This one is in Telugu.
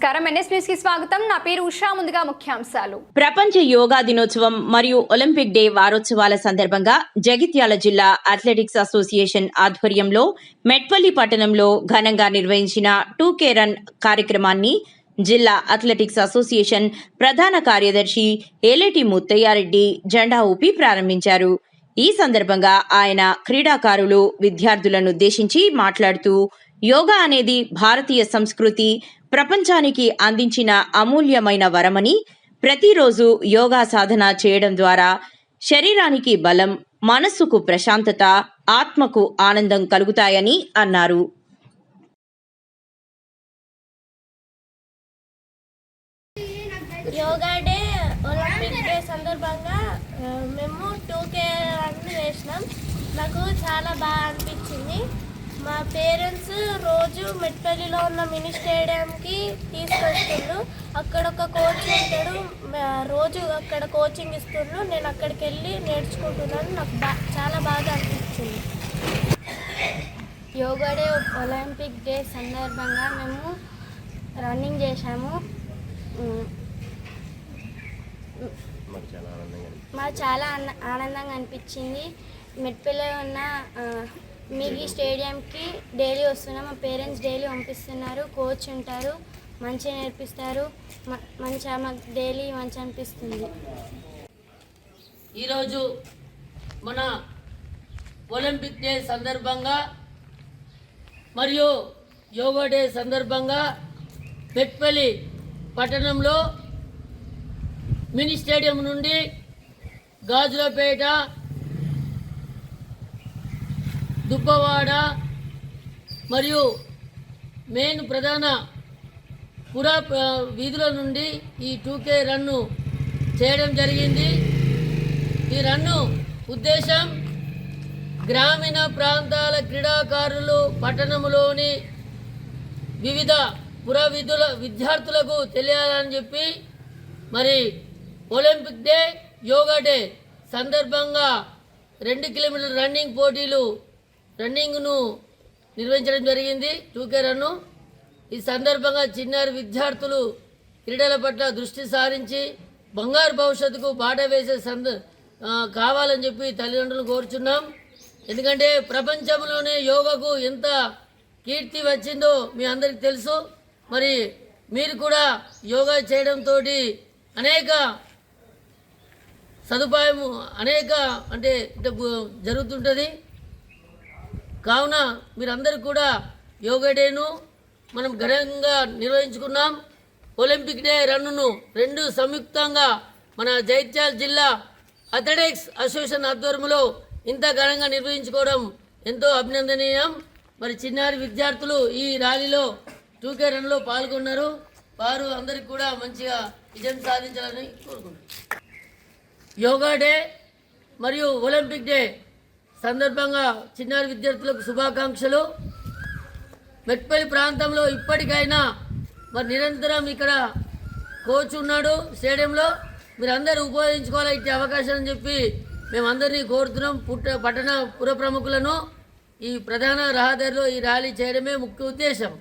నమస్కారం ఎన్ఎస్ న్యూస్ కి స్వాగతం. నా పేరు ఉషా. ముందుగా ముఖ్యాంశాలు. ప్రపంచ యోగా దినోత్సవం మరియు ఒలింపిక్ డే వారోత్సవాల సందర్భంగా జగిత్యాల జిల్లా అథ్లెటిక్స్ అసోసియేషన్ ఆధ్వర్యంలో మెట్పల్లి పట్టణంలో ఘనంగా నిర్వహించిన 2K రన్ కార్యక్రమాన్ని జిల్లా అథ్లెటిక్స్ అసోసియేషన్ ప్రధాన కార్యదర్శి ఏలేటి ముత్తయ్యారెడ్డి జెండా ఊపి ప్రారంభించారు. ఈ సందర్భంగా ఆయన క్రీడాకారులు విద్యార్థులను ఉద్దేశించి మాట్లాడుతూ యోగా అనేది భారతీయ సంస్కృతి ప్రపంచానికి అందించిన అమూల్యమైన వరమని, ప్రతిరోజు యోగా సాధన చేయడం ద్వారా శరీరానికి బలం, మనస్సుకు ప్రశాంతత, ఆత్మకు ఆనందం కలుగుతాయని అన్నారు. యోగా డే ఒలింపిక్ డే సందర్భంగా మేము 2K రన్ వేసినాం. నాకు చాలా బాగా అనిపించింది. మా పేరెంట్స్ రోజు మెట్పల్లిలో ఉన్న మినీ స్టేడియంకి తీసుకొస్తుండ్రు. అక్కడ ఒక కోచ్ ఉంటాడు, రోజు అక్కడ కోచింగ్ ఇస్తుండ్రు. నేను అక్కడికి వెళ్ళి నేర్చుకుంటున్నాను. నాకు చాలా బాగా అనిపించింది. యోగా డే ఒలింపిక్ డే సందర్భంగా మేము రన్నింగ్ చేశాము. మాకు చాలా ఆనందంగా అనిపించింది. మెట్పల్లిలో ఉన్న మినీ స్టేడియంకి డైలీ వస్తున్నాం. మా పేరెంట్స్ డైలీ పంపిస్తున్నారు. కోచ్ ఉంటారు, మంచిగా నేర్పిస్తారు. మంచిగా మాకు డైలీ మంచిగా అనిపిస్తుంది. ఈరోజు మన ఒలింపిక్ డే సందర్భంగా మరియు యోగా డే సందర్భంగా మెట్పల్లి పట్టణంలో మినీ స్టేడియం నుండి గాజులపేట, దుబ్బవాడ మరియు మెయిన్ ప్రధాన వీధుల నుండి ఈ 2K రన్ను చేయడం జరిగింది. ఈ రన్ను ఉద్దేశం గ్రామీణ ప్రాంతాల క్రీడాకారులు పట్టణంలోని వివిధ విద్యార్థులకు తెలియాలని చెప్పి మరి ఒలింపిక్ డే యోగా డే సందర్భంగా 2 కిలోమీటర్ల రన్నింగ్ పోటీలు రన్నింగ్ను నిర్వహించడం జరిగింది. 2K రన్ను ఈ సందర్భంగా చిన్నారి విద్యార్థులు క్రీడల పట్ల దృష్టి సారించి బంగారు భవిష్యత్తుకు బాట వేసే కావాలని చెప్పి తల్లిదండ్రులు కోరుచున్నాం. ఎందుకంటే ప్రపంచంలోనే యోగాకు ఎంత కీర్తి వచ్చిందో మీ అందరికీ తెలుసు. మరి మీరు కూడా యోగా చేయడంతో అనేక సదుపాయము అంటే జరుగుతుంటుంది. కావున మీరందరూ కూడా యోగా డేను మనం ఘనంగా నిర్వహించుకున్నాం. ఒలింపిక్ డే రన్నును 2 సంయుక్తంగా మన జగిత్యాల జిల్లా అథ్లెటిక్స్ అసోసియేషన్ ఆధ్వర్యంలో ఇంత ఘనంగా నిర్వహించుకోవడం ఎంతో అభినందనీయం. మరి చిన్నారి విద్యార్థులు ఈ ర్యాలీలో 2K రన్లో పాల్గొన్నారు. వారు అందరికీ కూడా మంచిగా విజయం సాధించాలని కోరుకుంటున్నారు. యోగా డే మరియు ఒలింపిక్ డే సందర్భంగా చిన్నారి విద్యార్థులకు శుభాకాంక్షలు. మెట్పల్లి ప్రాంతంలో ఇప్పటికైనా మరి నిరంతరం ఇక్కడ కోచ్ ఉన్నాడు స్టేడియంలో, మీరందరూ ఉపయోగించుకోవాలి ఇచ్చే అవకాశం అని చెప్పి మేమందరినీ కోరుతున్నాం. పట్టణ పుర ప్రముఖులను ఈ ప్రధాన రహదారిలో ఈ ర్యాలీ చేయడమే ముఖ్య ఉద్దేశం.